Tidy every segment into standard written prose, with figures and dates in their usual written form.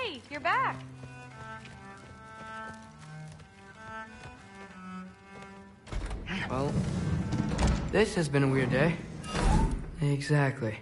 Hey, you're back. Well, this has been a weird day. Exactly.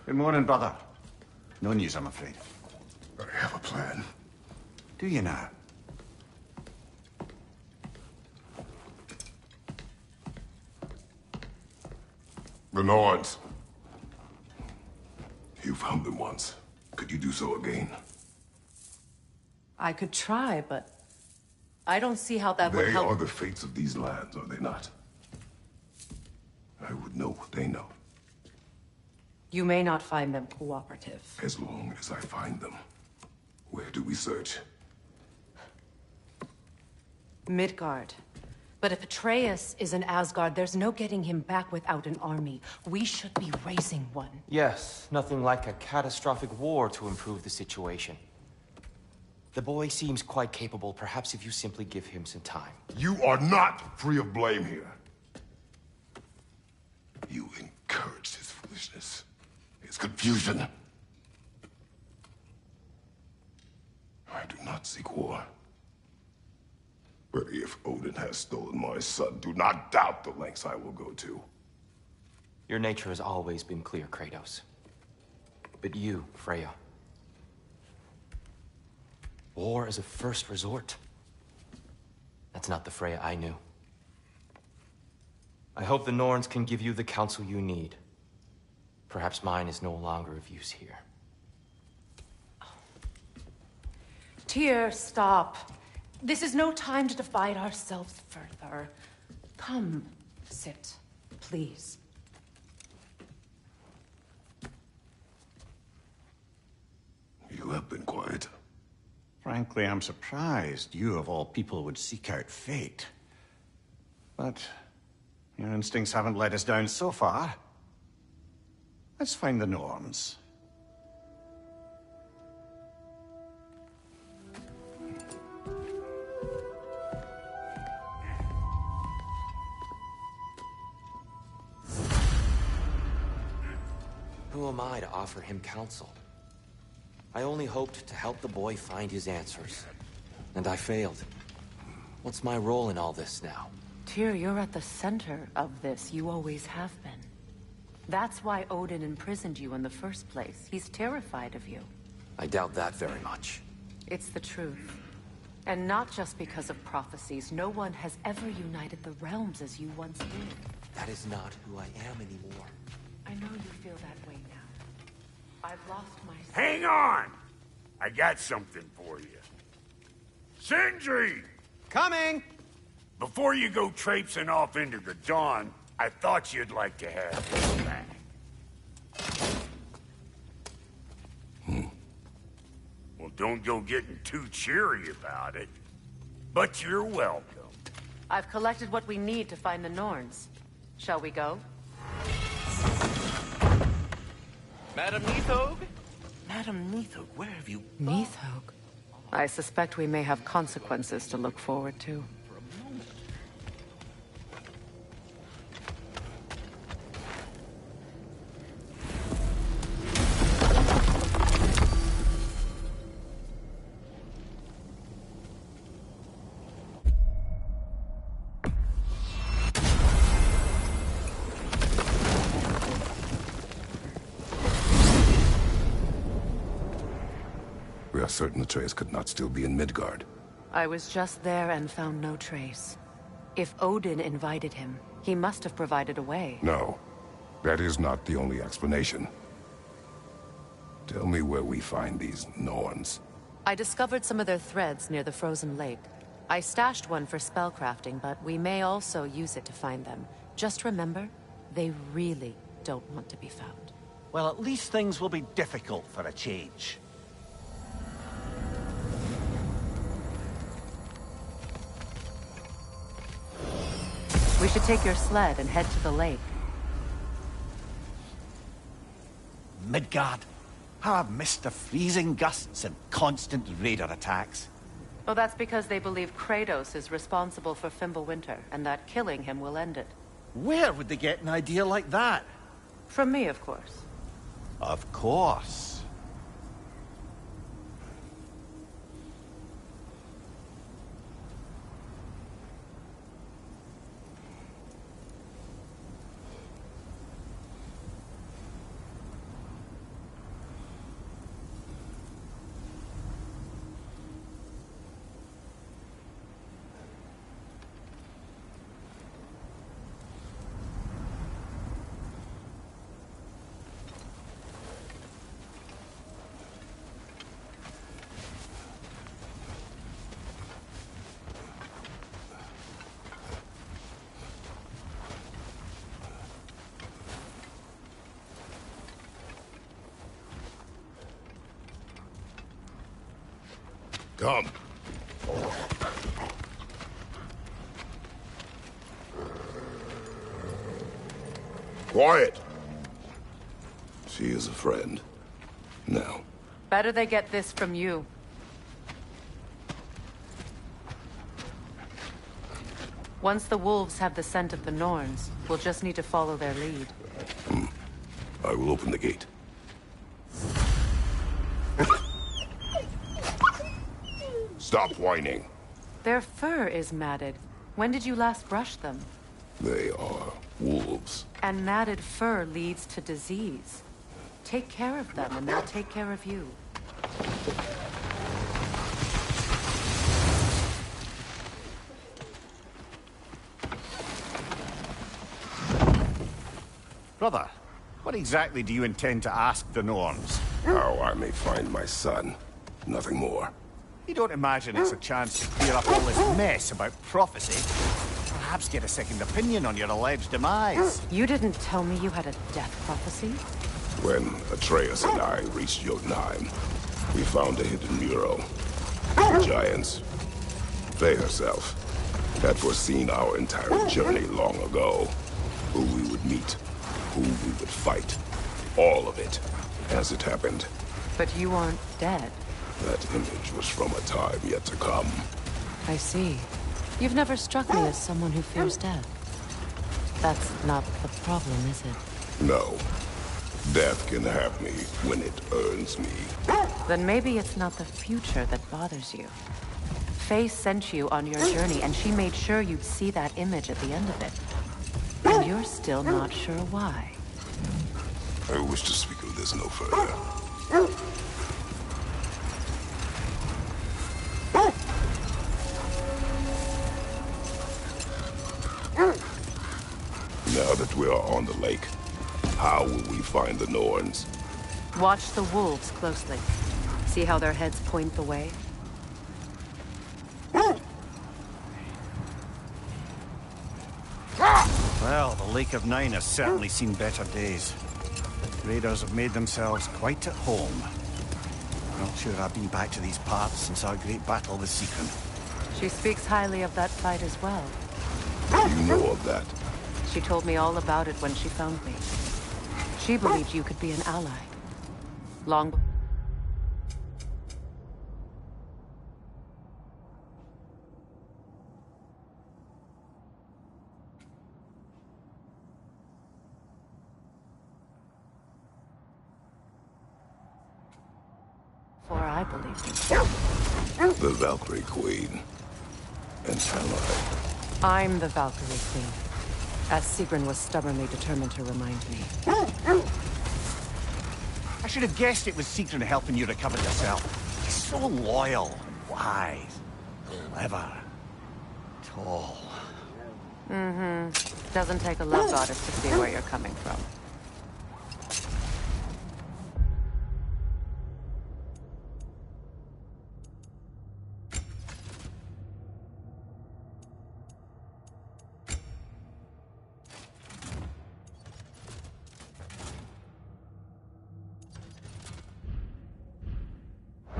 Good morning, brother. No news, I'm afraid. I have a plan. Do you now? The Norns. You found them once. Could you do so again? I could try, but I don't see how that would help. They are the fates of these lands, are they not? I would know what they know. You may not find them cooperative. As long as I find them. Where do we search? Midgard. But if Atreus is in Asgard, there's no getting him back without an army. We should be raising one. Yes, nothing like a catastrophic war to improve the situation. The boy seems quite capable, perhaps if you simply give him some time. You are not free of blame here. You encouraged his foolishness. His confusion. I do not seek war. But if Odin has stolen my son, do not doubt the lengths I will go to. Your nature has always been clear, Kratos. But you, Freya. War is a first resort. That's not the Freya I knew. I hope the Norns can give you the counsel you need. Perhaps mine is no longer of use here. Tyr, stop. This is no time to divide ourselves further. Come, sit, please. You have been quiet. Frankly, I'm surprised you, of all people, would seek out fate. But your instincts haven't let us down so far. Let's find the Norns. Who am I to offer him counsel? I only hoped to help the boy find his answers. And I failed. What's my role in all this now? Tyr, you're at the center of this. You always have been. That's why Odin imprisoned you in the first place. He's terrified of you. I doubt that very much. It's the truth. And not just because of prophecies. No one has ever united the realms as you once did. That is not who I am anymore. I know you feel that way now. I've lost my... Hang on! I got something for you. Sindri! Coming! Before you go traipsing off into the dawn, I thought you'd like to have this back. Well, don't go getting too cheery about it. But you're welcome. I've collected what we need to find the Norns. Shall we go? Madam Neathog? Madam Neathog, where have you... Neathog? I suspect we may have consequences to look forward to. We are certain the trace could not still be in Midgard. I was just there and found no trace. If Odin invited him, he must have provided a way. No, that is not the only explanation. Tell me where we find these Norns. I discovered some of their threads near the frozen lake. I stashed one for spellcrafting, but we may also use it to find them. Just remember, they really don't want to be found. Well, at least things will be difficult for a change. We should take your sled and head to the lake. Midgard? How I've missed the freezing gusts and constant raider attacks. Well, that's because they believe Kratos is responsible for Fimbulwinter, and that killing him will end it. Where would they get an idea like that? From me, of course. Of course. Come. Quiet. She is a friend. Now. Better they get this from you. Once the wolves have the scent of the Norns, we'll just need to follow their lead. I will open the gate. Stop whining. Their fur is matted. When did you last brush them? They are wolves. And matted fur leads to disease. Take care of them, and they'll take care of you. Brother, what exactly do you intend to ask the Norns? How I may find my son. Nothing more. You don't imagine it's a chance to clear up all this mess about prophecy? Perhaps get a second opinion on your alleged demise. You didn't tell me you had a death prophecy? When Atreus and I reached Jotunheim, we found a hidden mural. Giants, Faye herself, had foreseen our entire journey long ago. Who we would meet, who we would fight. All of it, as it happened. But you aren't dead. That image was from a time yet to come. I see. You've never struck me as someone who fears death. That's not the problem, is it? No. Death can have me when it earns me. Then maybe it's not the future that bothers you. Faye sent you on your journey, and she made sure you'd see that image at the end of it. And you're still not sure why. I wish to speak of this no further. Now that we are on the lake, how will we find the Norns? Watch the wolves closely. See how their heads point the way? Well, the Lake of Nine has certainly seen better days. Raiders have made themselves quite at home. Not sure I've been back to these parts since our great battle with Seacon. She speaks highly of that fight as well. You know of that? She told me all about it when she found me. She believed you could be an ally. Long before I believed it. The Valkyrie Queen. And ally. I'm the Valkyrie Queen, as Sigrun was stubbornly determined to remind me. I should have guessed it was Sigrun helping you recover yourself. He's so loyal and wise, clever, tall. Mm-hmm. Doesn't take a love goddess to see where you're coming from.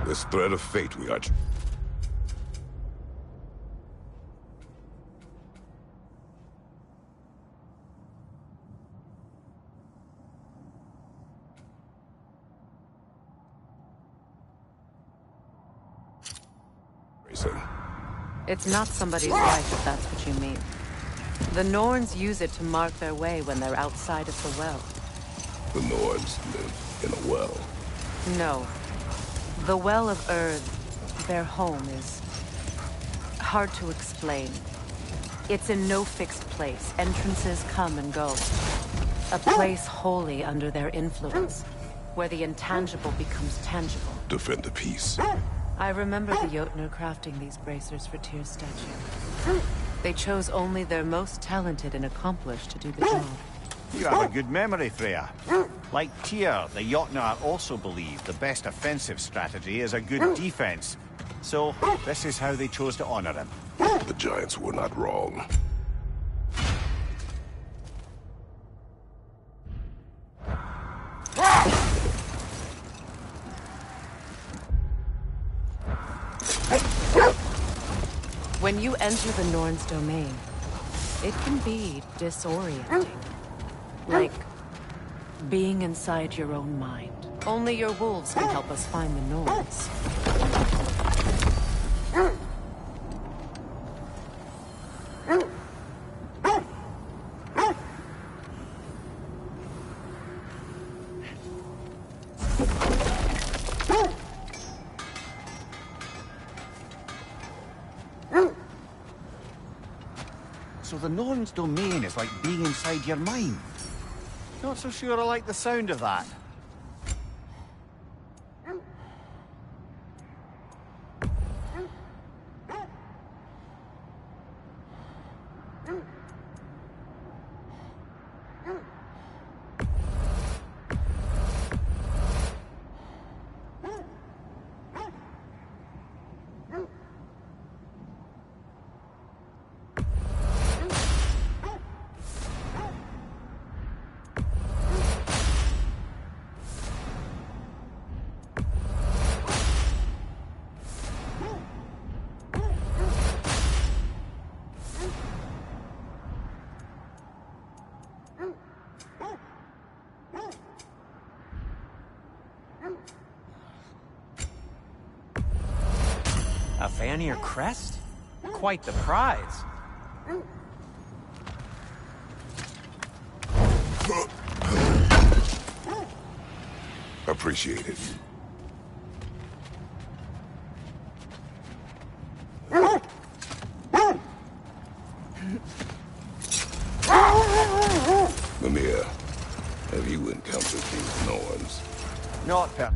This thread of fate we are... It's not somebody's life, if that's what you mean. The Norns use it to mark their way when they're outside of the well. The Norns live in a well. No. The Well of Earth, their home, is hard to explain. It's in no fixed place. Entrances come and go. A place wholly under their influence, where the intangible becomes tangible. Defend the peace. I remember the Jotnar crafting these bracers for Tyr's statue. They chose only their most talented and accomplished to do the job. You have a good memory, Freya. Like Tyr, the Jotnar also believe the best offensive strategy is a good defense. So, this is how they chose to honor him. The Giants were not wrong. When you enter the Norn's domain, it can be disorienting. Like being inside your own mind. Only your wolves can help us find the Norns. So the Norn's domain is like being inside your mind. Not so sure I like the sound of that. A Vanir crest? Quite the prize. Appreciate it. Mimir, have you encountered these Norns? Not per...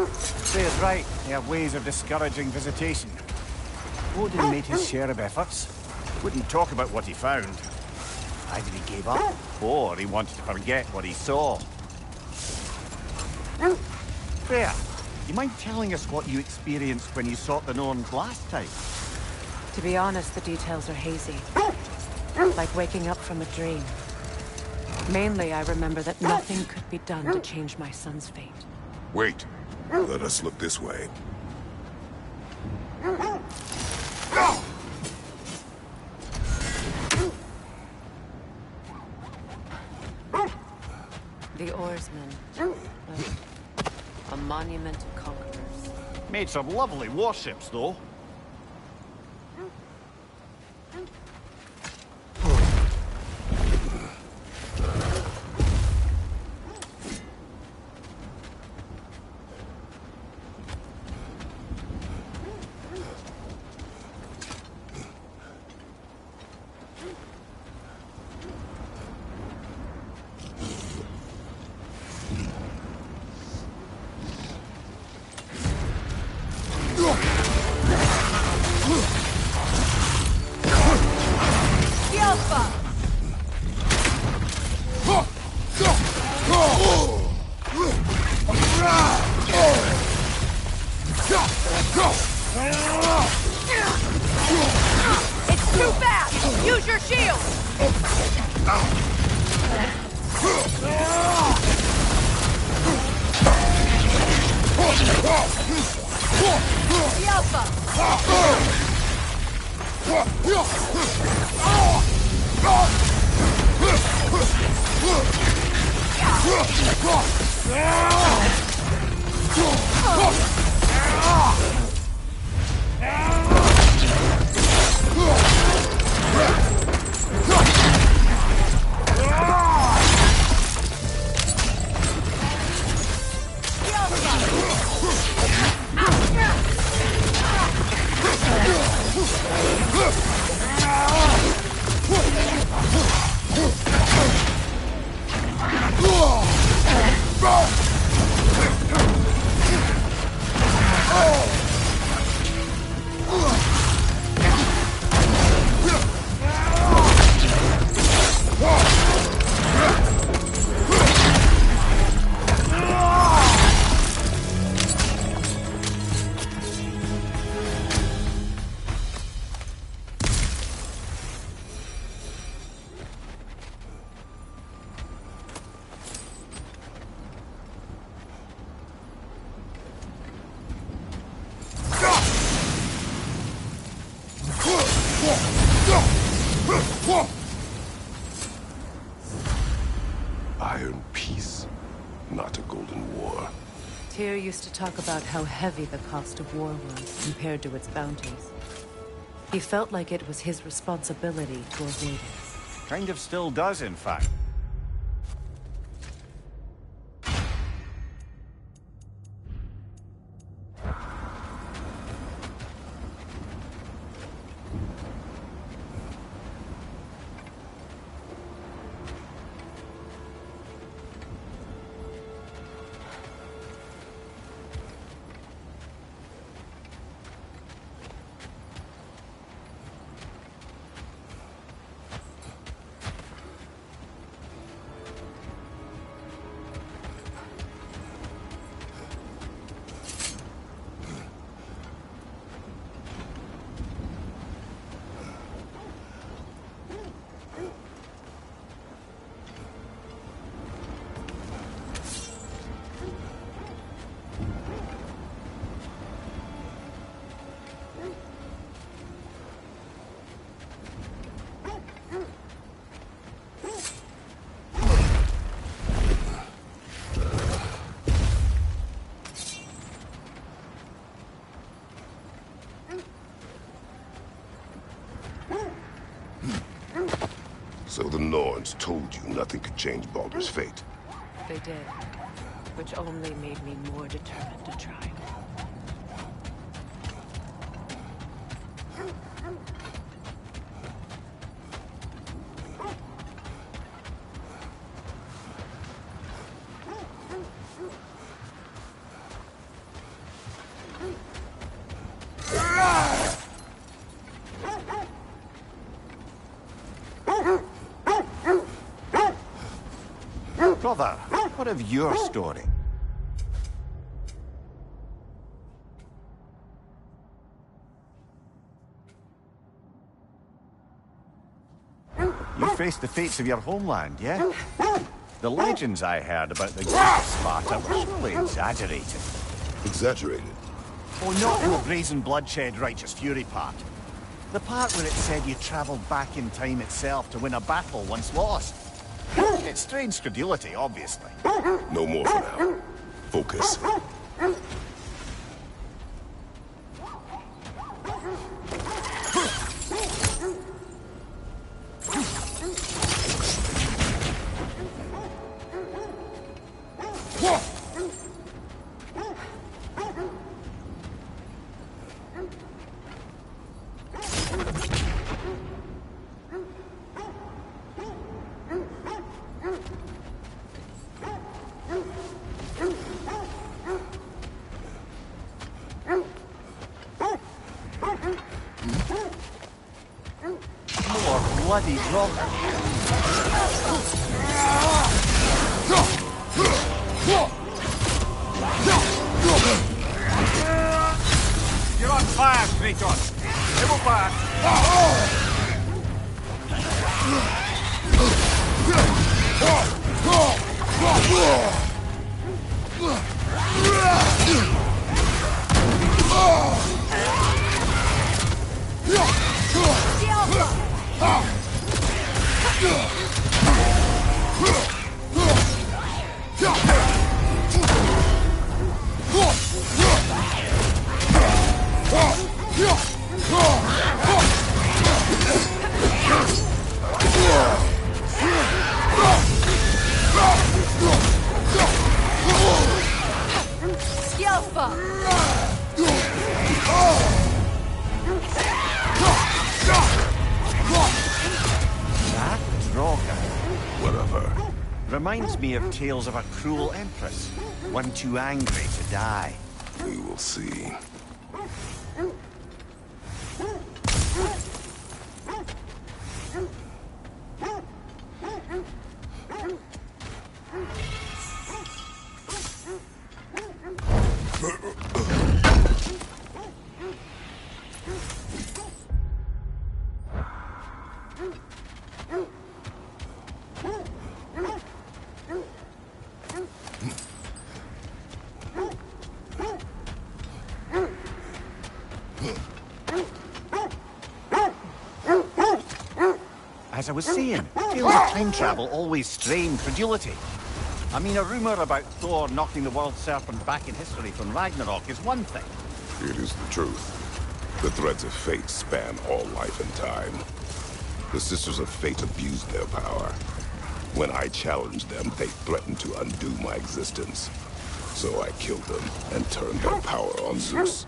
Freya's right. They have ways of discouraging visitation. Odin made his share of efforts. Wouldn't talk about what he found. Either he gave up, or he wanted to forget what he saw. Freya, you mind telling us what you experienced when you sought the Norns last time? To be honest, the details are hazy. Like waking up from a dream. Mainly, I remember that nothing could be done to change my son's fate. Wait. Let us look this way. The oarsmen. A monument of conquerors. Made some lovely warships, though. It's too fast! Use your shield! The Alpha! Iron peace, not a golden war. Tyr used to talk about how heavy the cost of war was compared to its bounties. He felt like it was his responsibility to avoid it. Kind of still does, in fact. So the Norns told you nothing could change Baldur's fate. They did, which only made me more determined to try. Brother, what of your story? face the fates of your homeland, yeah? The legends I heard about the Great Sparta were surely exaggerated. Exaggerated? Oh, not in the brazen bloodshed righteous fury part. The part where it said you travelled back in time itself to win a battle once lost. It's strange credulity, obviously. No more for now. Focus. More bloody drop. You're on fire, Kratos. Double fire. That Droga. Whatever. Reminds me of tales of a cruel empress. One too angry to die. We will see. As I was saying, tales of time travel always strain credulity. I mean, a rumour about Thor knocking the world serpent back in history from Ragnarok is one thing. It is the truth. The threads of fate span all life and time. The Sisters of Fate abused their power. When I challenged them, they threatened to undo my existence. So I killed them and turned their power on Zeus.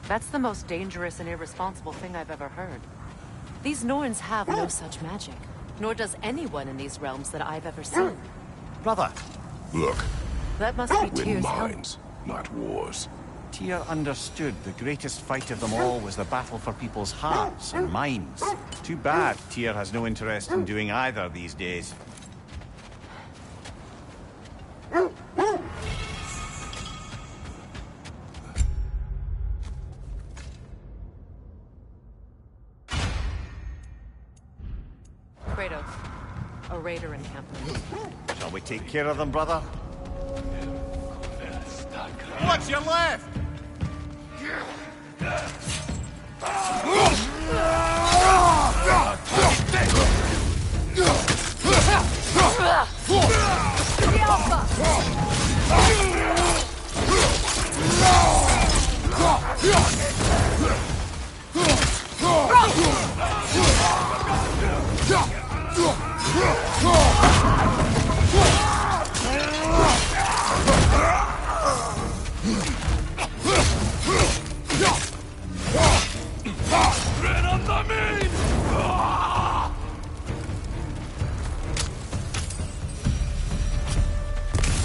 That's the most dangerous and irresponsible thing I've ever heard. These Norns have no such magic, nor does anyone in these realms that I've ever seen. Brother, Look, that must be win Tyr's minds, not wars. Tyr understood the greatest fight of them all was the battle for people's hearts and minds. Too bad Tyr has no interest in doing either these days. Kratos, a raider encampment. Shall we take care of them, brother? What's your left?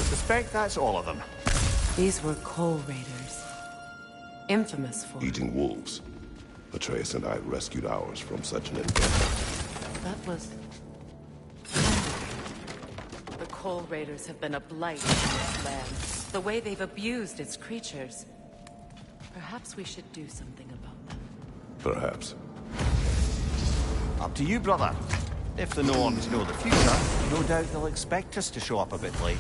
Suspect that's all of them. These were coal raiders. Infamous for... Eating wolves. Atreus and I rescued ours from such an endeavor. That was... The coal raiders have been a blight on this land. The way they've abused its creatures. Perhaps we should do something about them. Perhaps. Up to you, brother. If the Norns know the future, no doubt they'll expect us to show up a bit late.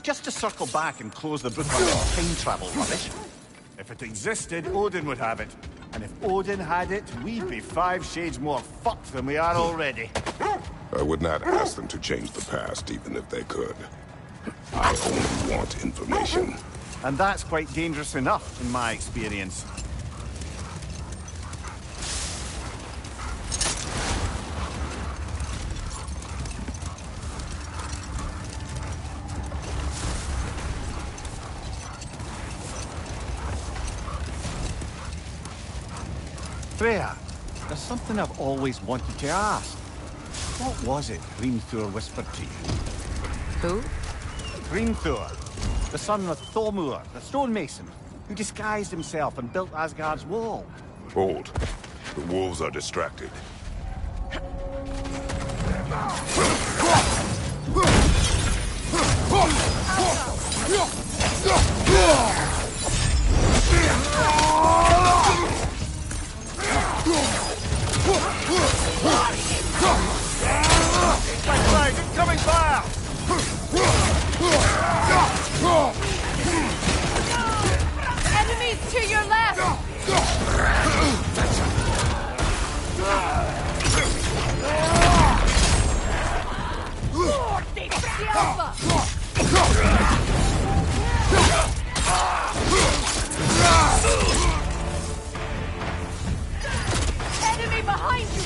Just to circle back and close the book on this time travel rubbish. If it existed, Odin would have it. And if Odin had it, we'd be 5 shades more fucked than we are already. I would not ask them to change the past, even if they could. I only want information. And that's quite dangerous enough, in my experience. Freya, there's something I've always wanted to ask. What was it Hrimthur whispered to you? Who? Hrimthur, the son of Thormur, the stonemason, who disguised himself and built Asgard's wall. Hold. The wolves are distracted. Right, incoming fire! Enemies to your left! The Alpha! Enemy behind you,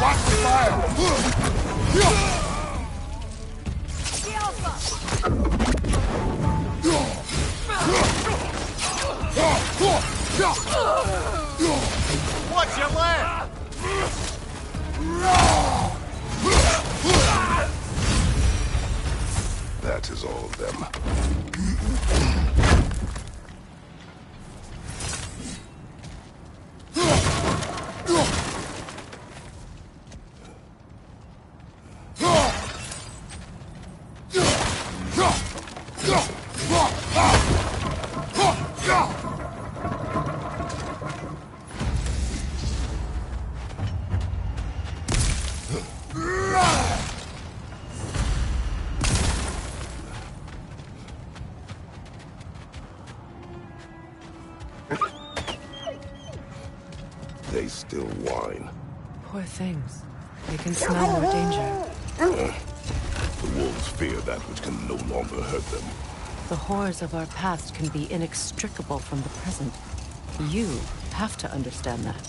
Watch the fire! The Alpha! Watch your left! That is all of them. They still whine. Poor things. They can smell more danger. The wolves fear that which can no longer hurt them. The horrors of our past can be inextricable from the present. You have to understand that.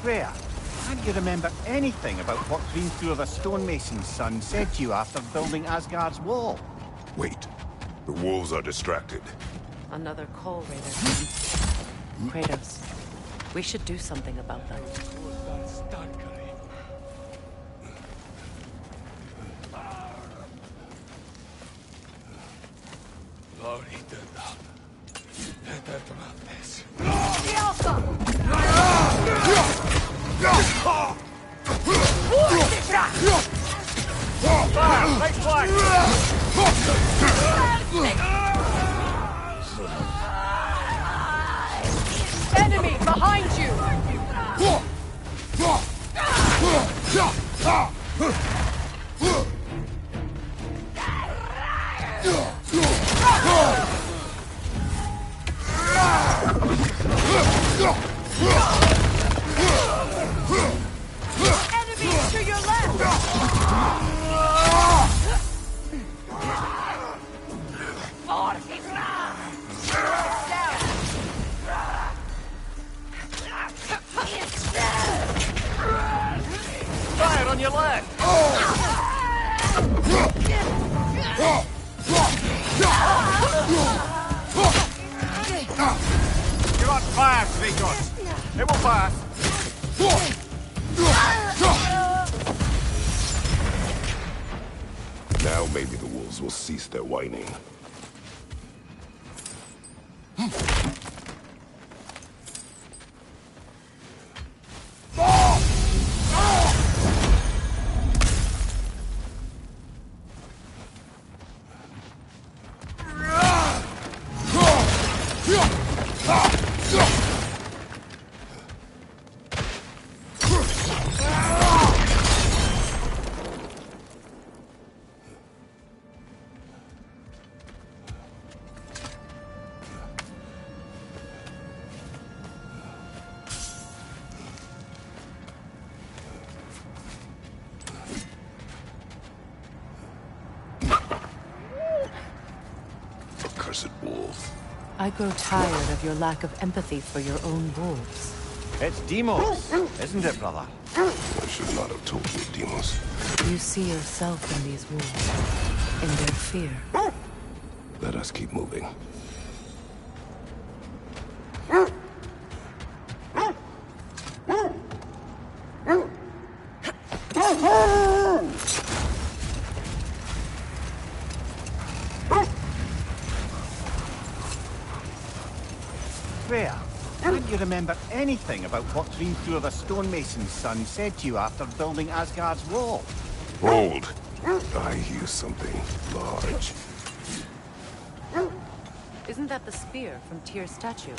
Freya, can't you remember anything about what Hrimthur the stonemason's son said to you after building Asgard's wall? Wait. The wolves are distracted. Another Coal Raider. Kratos, we should do something about them. The Alpha! Right flank! Enemy behind you! Enemies to your left! work. You're on fire, Kratos. It will pass. Now maybe the wolves will cease their whining. Accursed wolf. I grow tired of your lack of empathy for your own wolves. It's Demos, isn't it, brother? I should not have told you, Demos. You see yourself in these wolves, in their fear. Let us keep moving. Freya, can't you remember anything about what Hrimthur the stonemason's son said to you after building Asgard's wall? Hold! I hear something large. Isn't that the spear from Tyr's statue?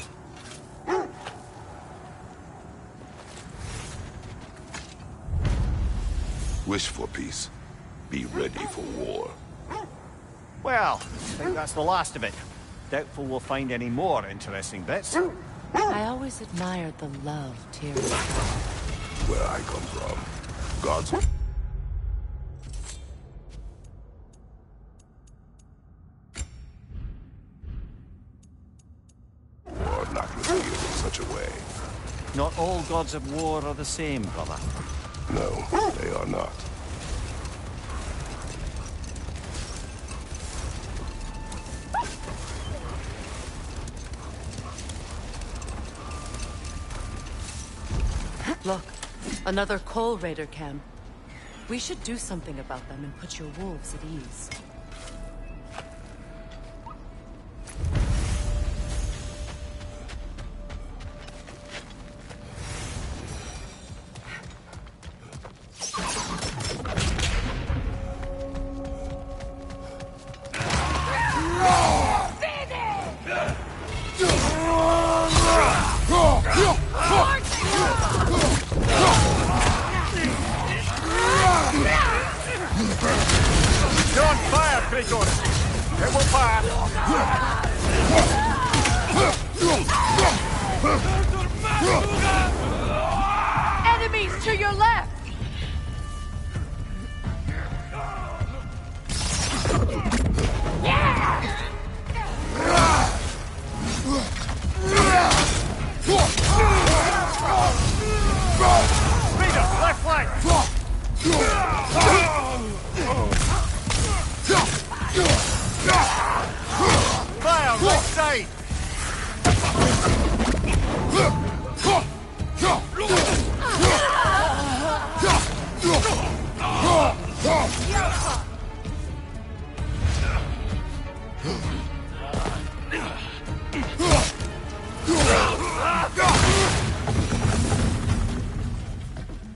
Wish for peace. Be ready for war. Well, I think that's the last of it. Doubtful we'll find any more interesting bits. I always admired the love Tyr had. Where I come from, gods... are not revealed in such a way. Not all gods of war are the same, brother. No, they are not. Look, another Coal Raider camp. We should do something about them and put your wolves at ease. You're on fire, Kratos! It will pass! Enemies to your left! Rita, left flank! Fire, right side!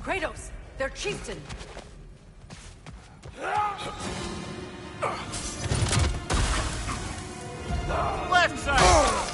Kratos, their chieftain! Left side!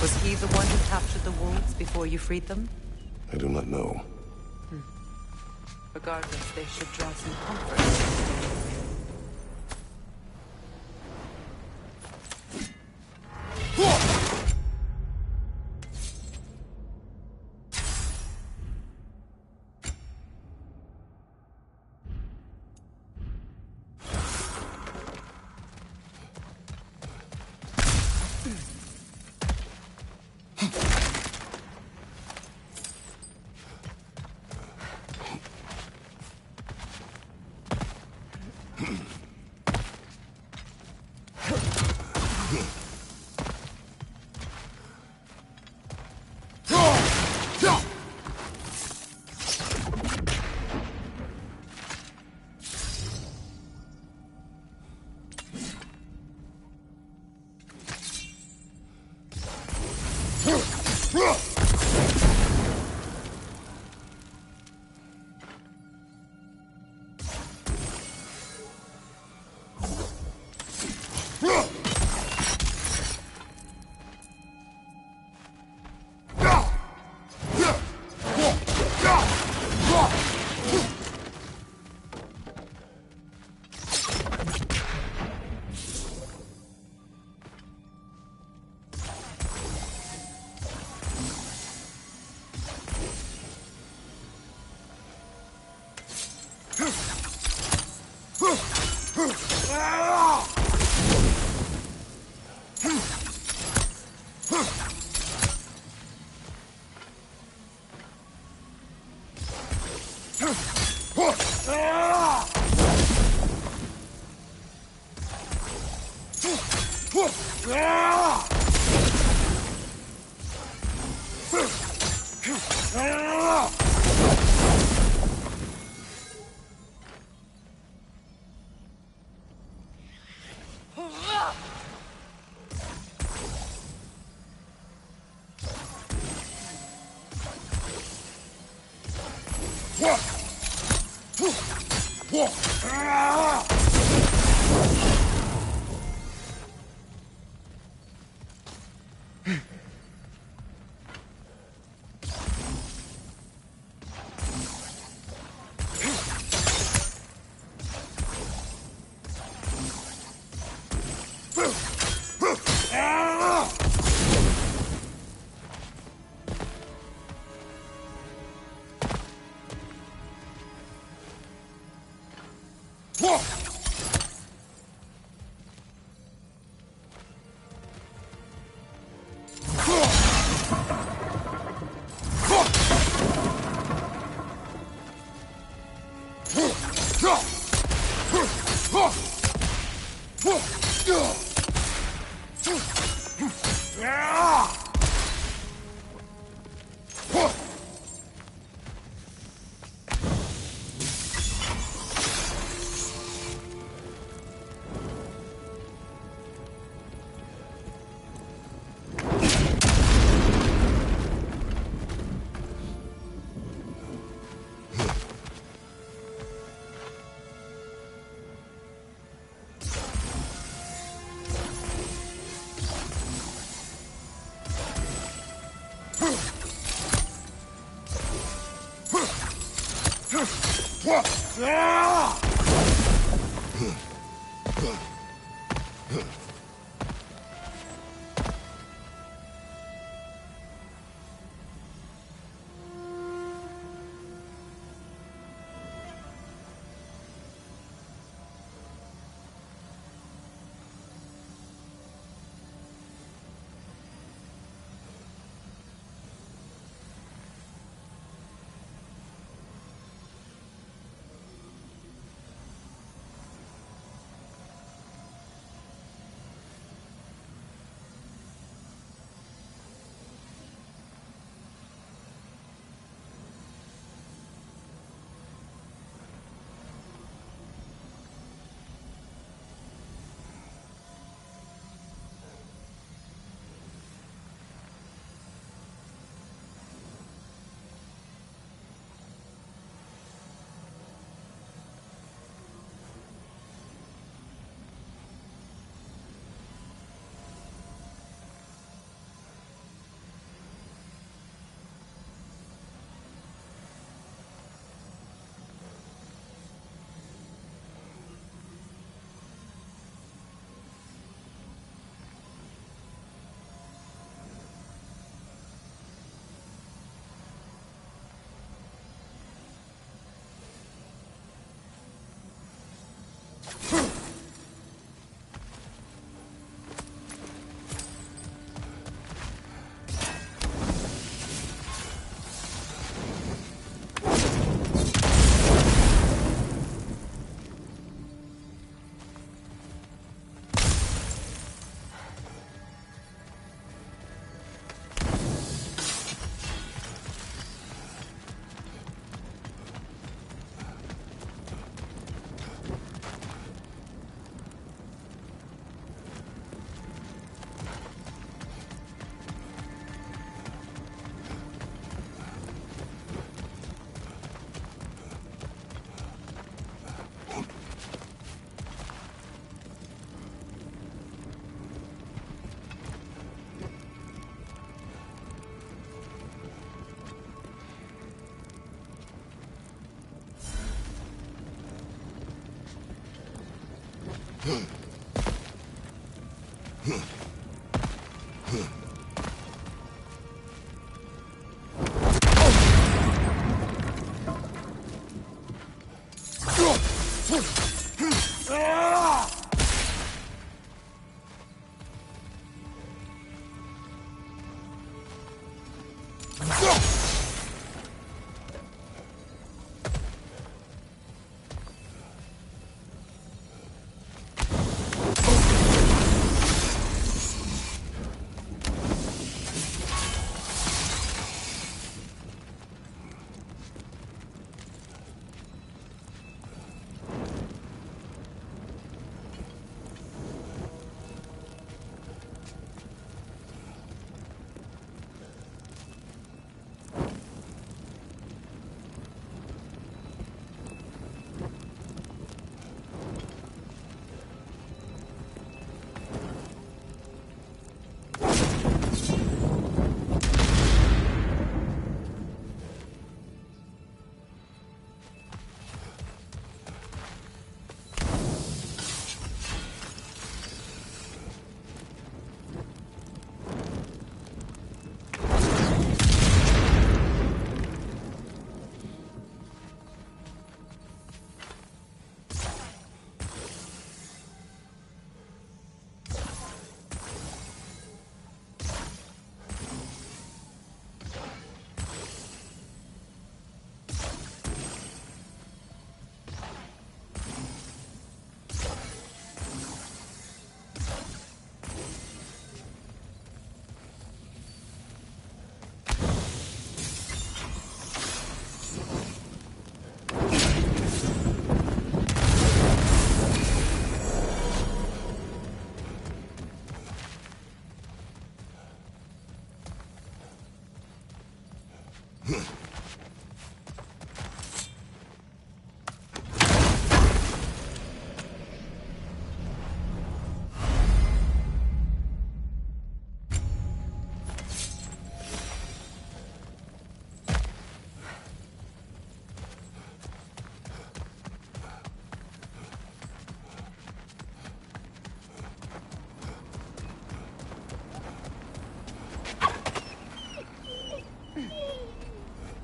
Was he the one who captured the wolves before you freed them? I do not know. Regardless, they should draw some comfort.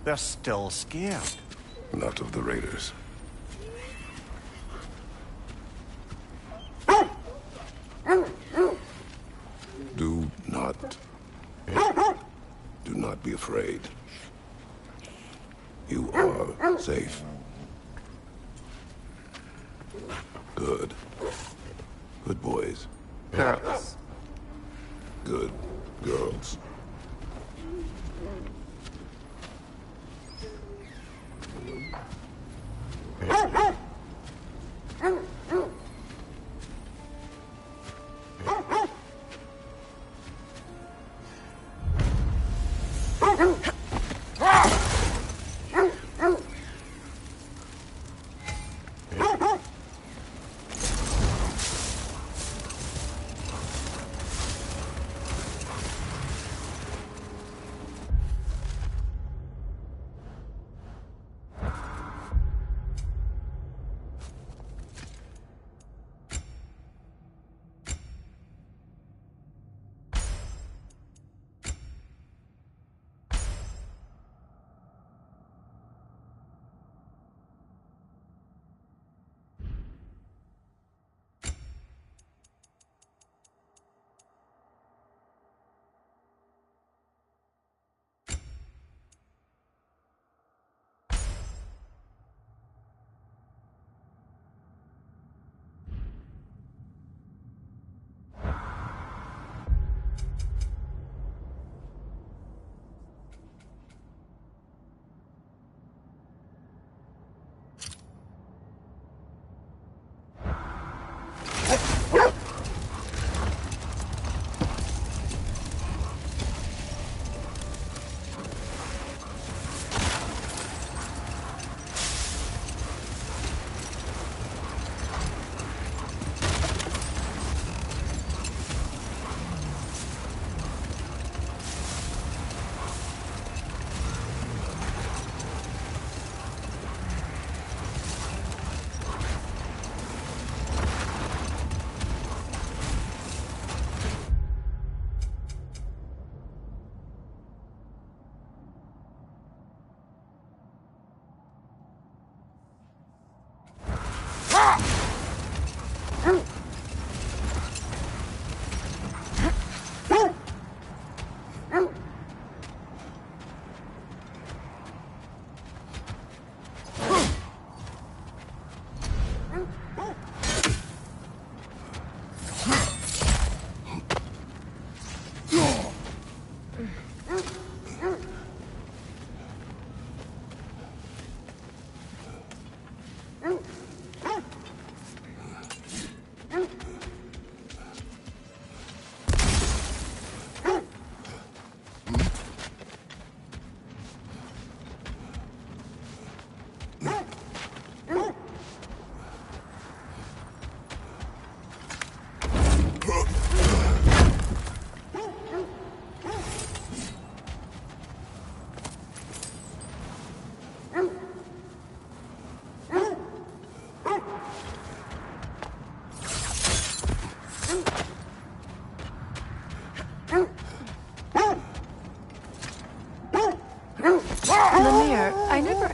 They're still scared. Not of the raiders. Do not be afraid. You are safe. Good. Good boys. Girls. Good girls.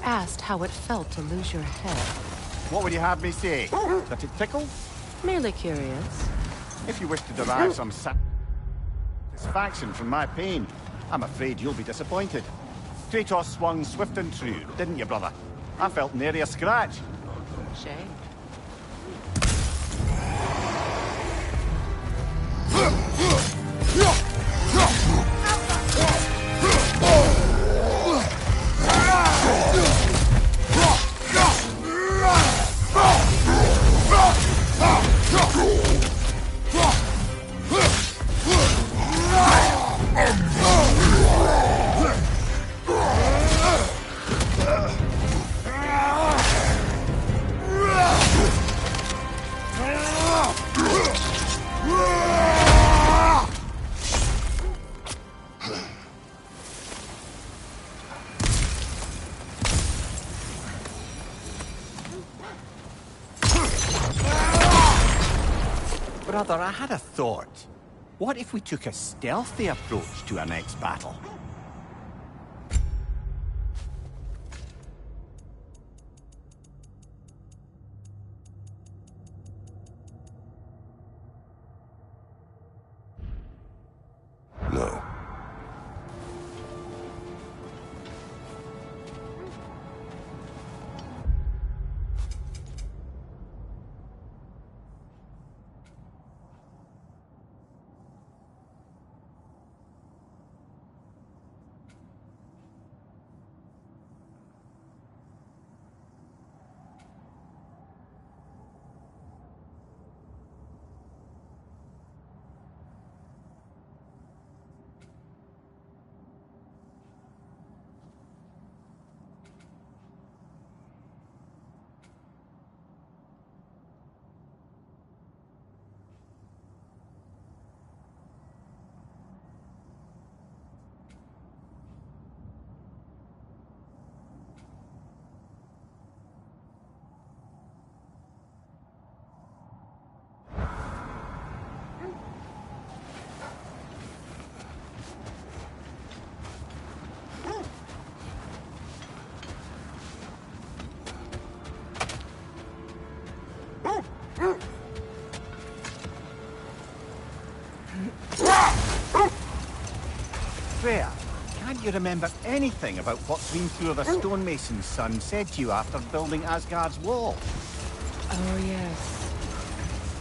asked how it felt to lose your head. What would you have me say? That it tickled? Merely curious. If you wish to derive some satisfaction from my pain, I'm afraid you'll be disappointed. Kratos swung swift and true, didn't you, brother? I felt nary a scratch. Shame. Brother, I had a thought. What if we took a stealthy approach to our next battle? No. Freya, can't you remember anything about what Hrimthur the stonemason's son said to you after building Asgard's wall? Oh, yes.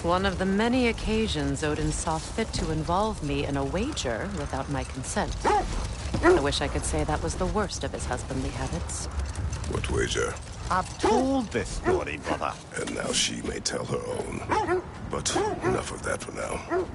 One of the many occasions Odin saw fit to involve me in a wager without my consent. I wish I could say that was the worst of his husbandly habits. What wager? I've told this story, brother. And now she may tell her own. But enough of that for now.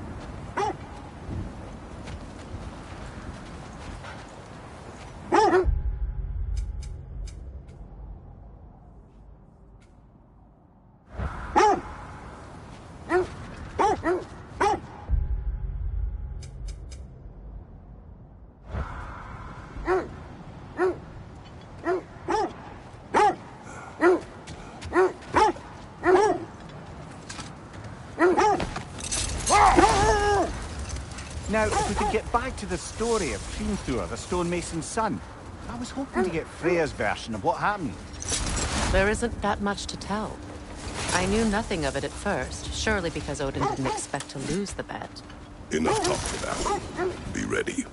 Now, if we could get back to the story of Hrimthur, the stonemason's son, I was hoping to get Freya's version of what happened. There isn't that much to tell. I knew nothing of it at first, surely because Odin didn't expect to lose the bet. Enough talk for now. Be ready.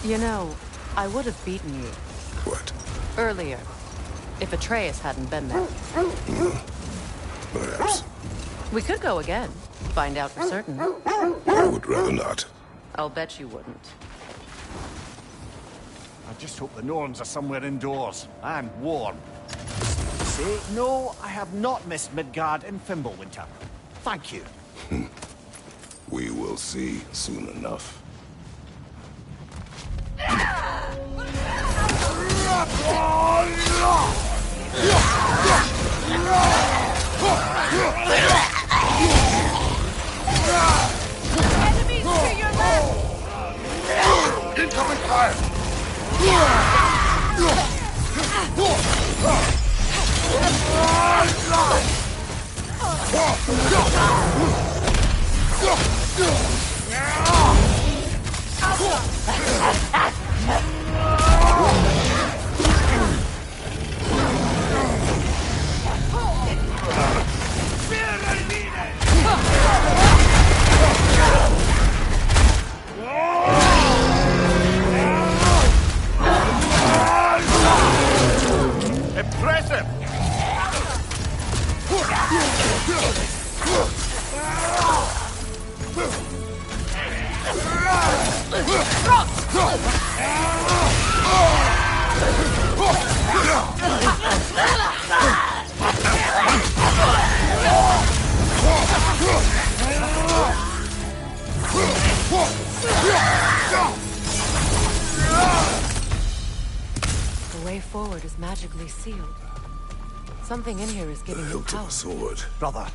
You know, I would have beaten you. What? Earlier, if Atreus hadn't been there. Perhaps. We could go again, find out for certain. I would rather not. I'll bet you wouldn't. I just hope the Norns are somewhere indoors and warm. Say, no, I have not missed Midgard in Fimbulwinter. Thank you. We will see soon enough. Enemies to your left! Incoming fire! Impressive! The way forward is magically sealed. Something in here is The giving you hilt of power. a sword. Brother,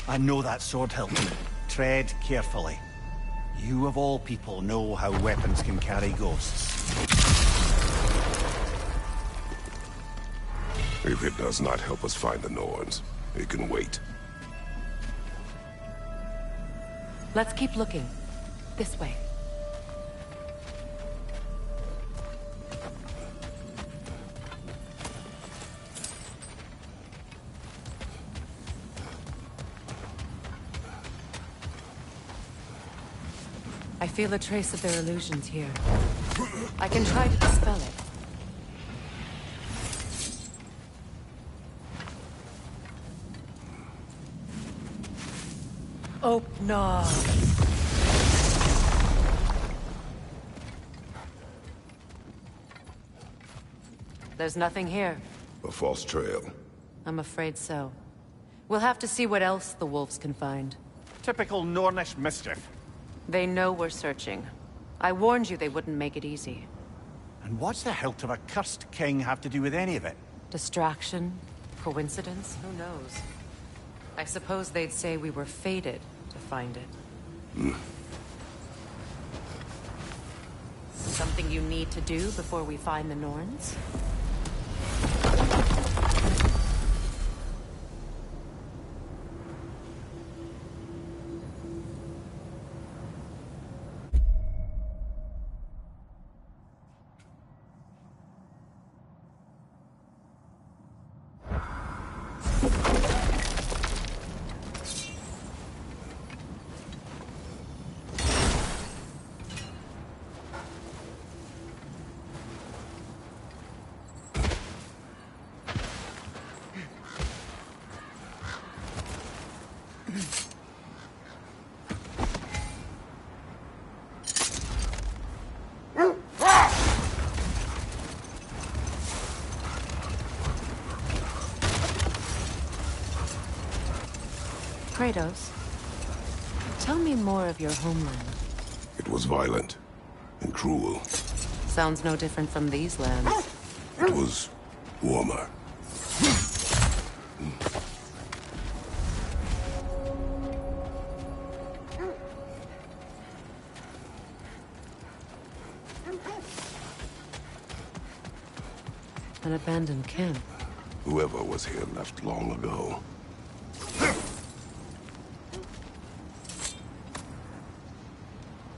I know that sword hilt. Tread carefully. You of all people know how weapons can carry ghosts. If it does not help us find the Norns, it can wait. Let's keep looking. This way. I feel a trace of their illusions here. I can try to dispel it. Oh, no. There's nothing here. A false trail. I'm afraid so. We'll have to see what else the wolves can find. Typical Nornish mischief. They know we're searching. I warned you they wouldn't make it easy. And what's the hilt of a cursed king have to do with any of it? Distraction? Coincidence? Who knows? I suppose they'd say we were fated to find it. Something you need to do before we find the Norns? Kratos, tell me more of your homeland. It was violent and cruel. Sounds no different from these lands. It was warmer. An abandoned camp. Whoever was here left long ago.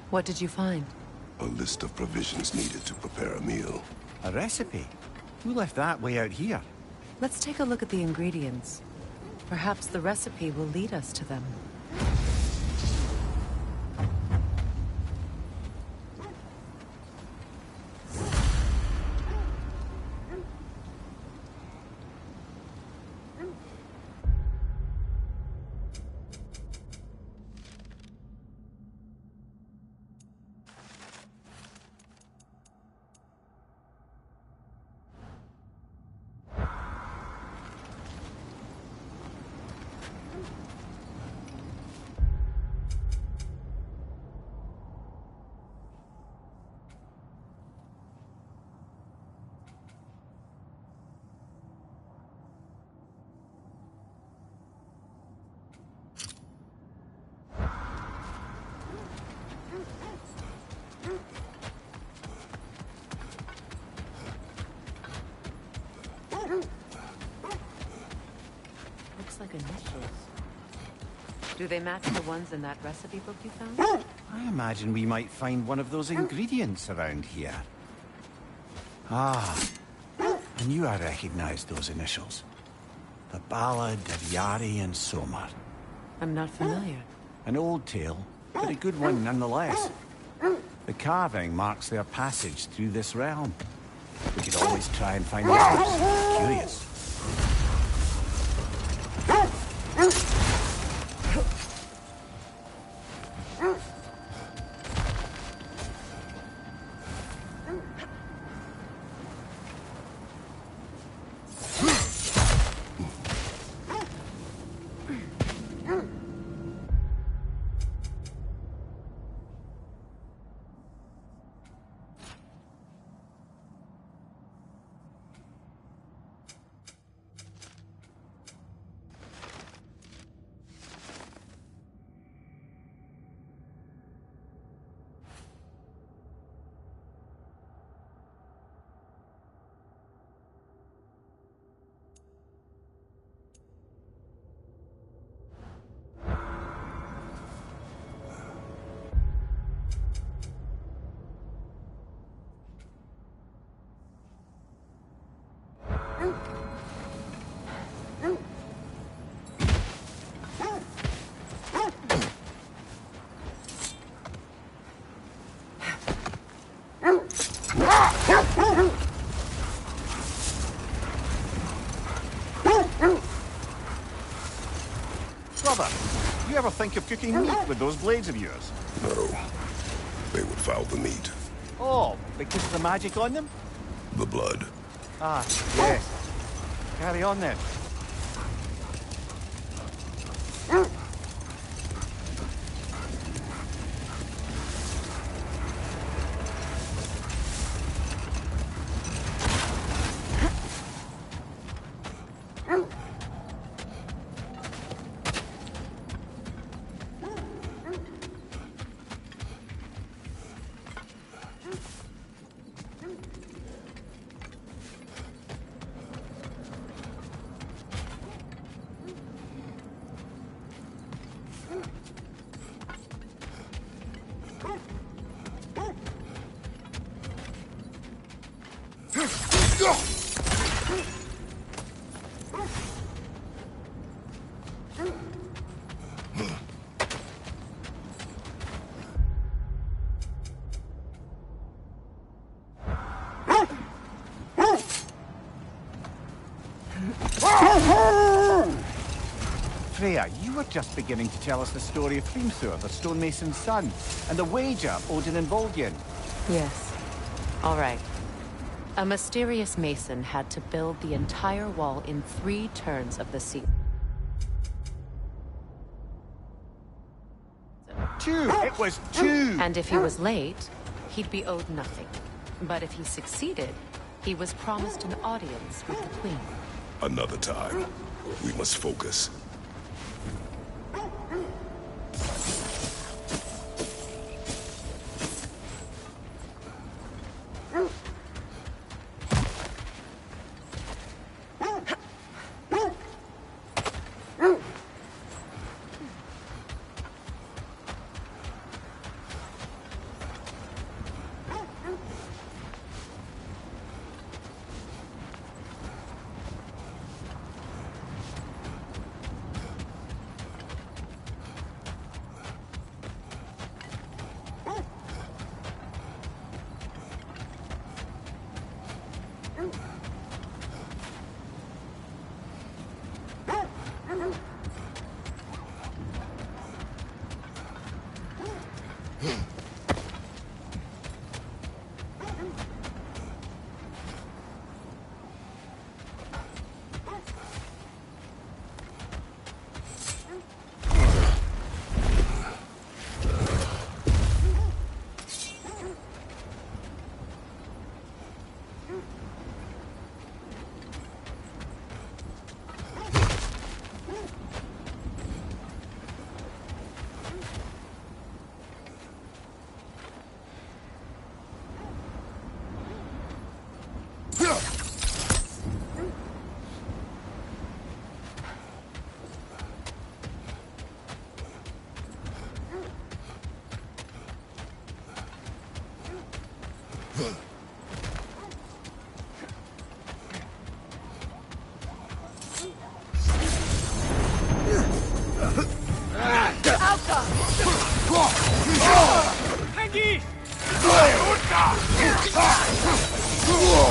What did you find? A list of provisions needed to prepare a meal. A recipe? Who left that way out here? Let's take a look at the ingredients. Perhaps the recipe will lead us to them. Do they match the ones in that recipe book you found? I imagine we might find one of those ingredients around here. Ah, I knew I recognized those initials. The Ballad of Yari and Somar. I'm not familiar. An old tale, but a good one nonetheless. The carving marks their passage through this realm. We could always try and find the others. Curious. Brother, you ever think of cooking meat with those blades of yours? No. They would foul the meat. Oh, because of the magic on them? The blood. Ah, yes. Carry on then. Freya, you were just beginning to tell us the story of Hrimthur, the stonemason's son, and the wager Odin and Volgin. Yes. All right. A mysterious mason had to build the entire wall in 3 turns of the sea. 2! It was 2! And if he was late, he'd be owed nothing. But if he succeeded, he was promised an audience with the queen. Another time. We must focus.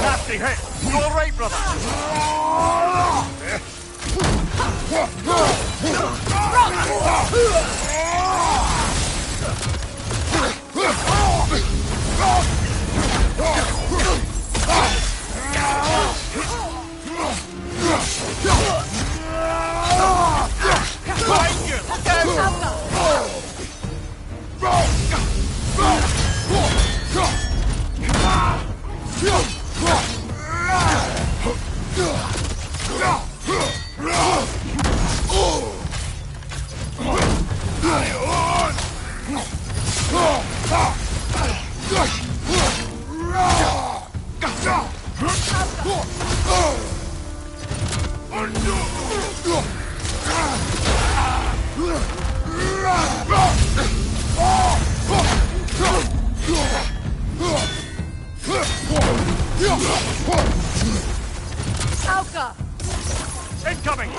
Nasty hit! You all right, brother? Alka! Incoming!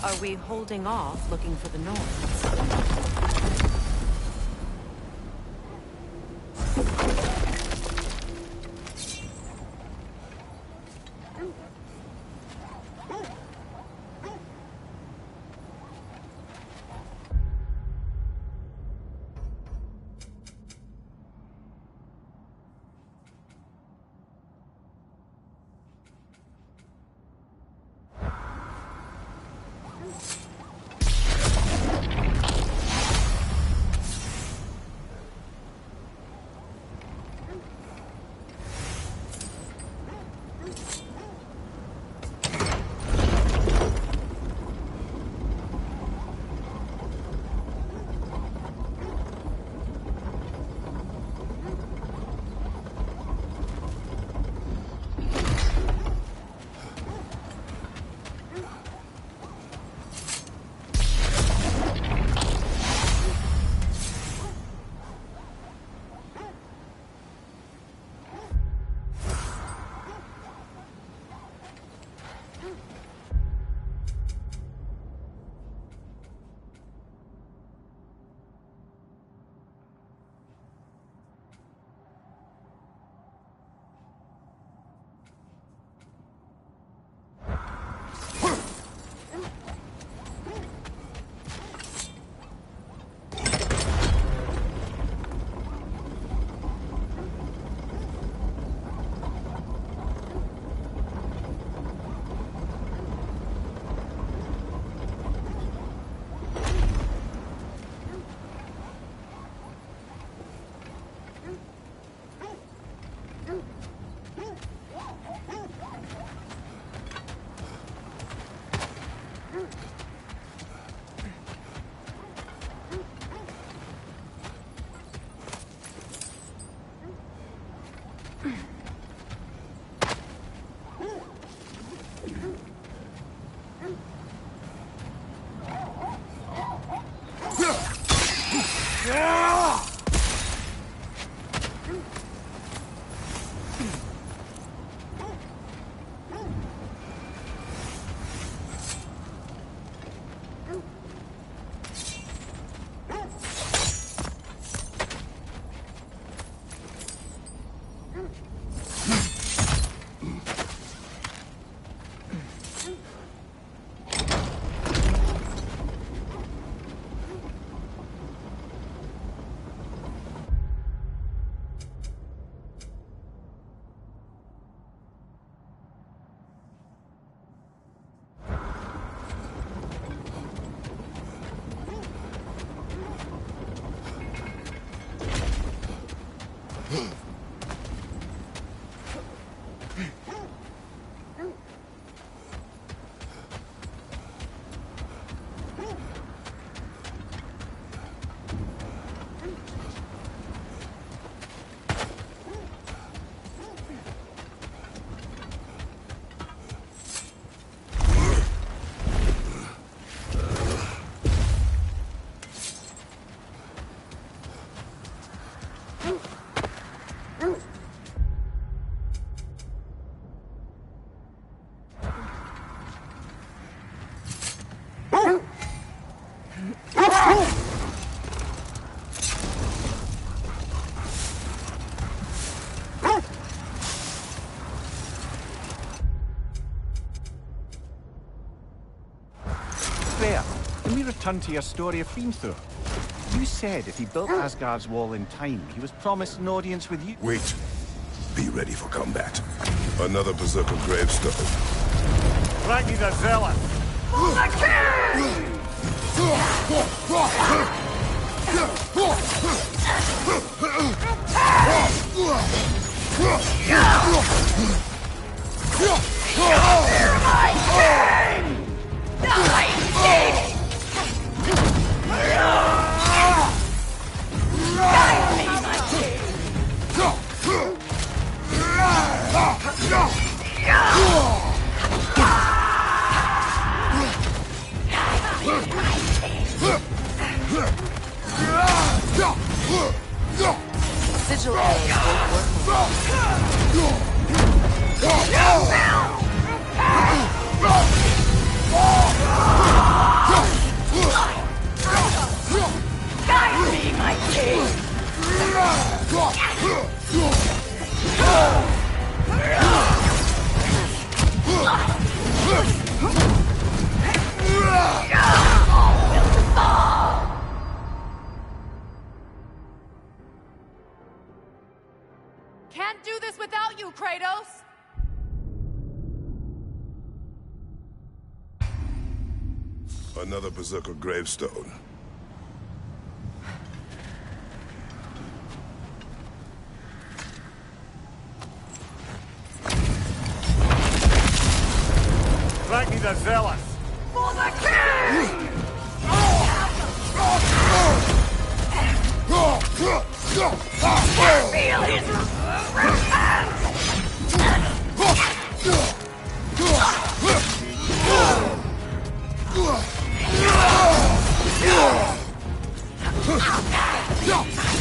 Are we holding off looking for the noise? there. When we return to your story of Fiendthor, you said if he built Asgard's wall in time, he was promised an audience with you. Wait. Be ready for combat. Another Berserker gravestone. Ragni the Zealot! Sigil arrows won't work. Guide me, my king! Can't do this without you, Kratos! Another Berserker gravestone. Ragni the Zealot! For the king! Feel his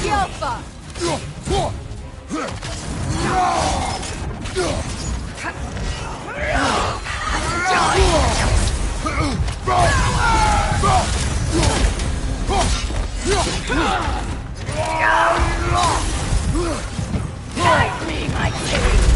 Yelpa! Guide me, my king!